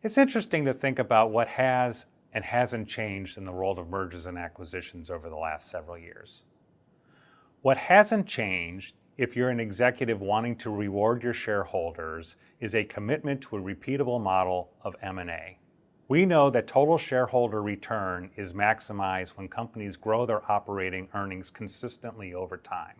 It's interesting to think about what has and hasn't changed in the world of mergers and acquisitions over the last several years. What hasn't changed, if you're an executive wanting to reward your shareholders, is a commitment to a repeatable model of M&A. We know that total shareholder return is maximized when companies grow their operating earnings consistently over time.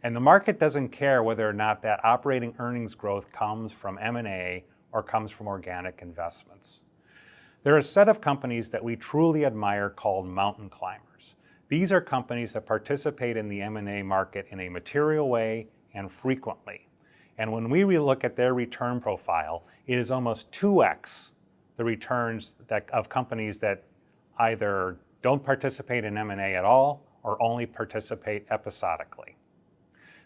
And the market doesn't care whether or not that operating earnings growth comes from M&A or comes from organic investments. There are a set of companies that we truly admire called mountain climbers. These are companies that participate in the M&A market in a material way and frequently. And when we look at their return profile, it is almost 2x the returns of companies that either don't participate in M&A at all or only participate episodically.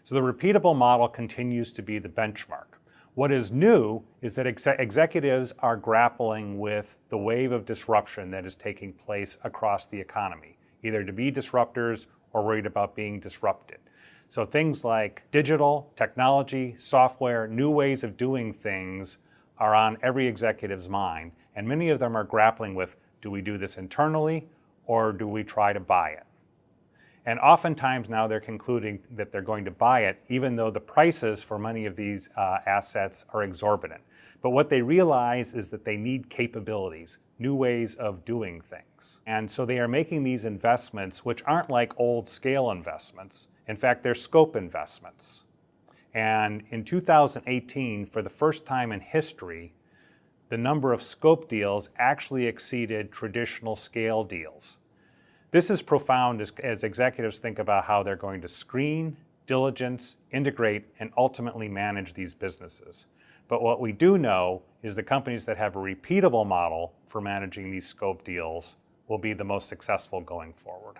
So the repeatable model continues to be the benchmark. What is new is that executives are grappling with the wave of disruption that is taking place across the economy, either to be disruptors or worried about being disrupted. So things like digital, technology, software, new ways of doing things are on every executive's mind, and many of them are grappling with, do we do this internally or do we try to buy it? And oftentimes now they're concluding that they're going to buy it, even though the prices for many of these assets are exorbitant. But what they realize is that they need capabilities, new ways of doing things. And so they are making these investments, which aren't like old scale investments. In fact, they're scope investments. And in 2018, for the first time in history, the number of scope deals actually exceeded traditional scale deals. This is profound as executives think about how they're going to screen, diligence, integrate, and ultimately manage these businesses. But what we do know is the companies that have a repeatable model for managing these scope deals will be the most successful going forward.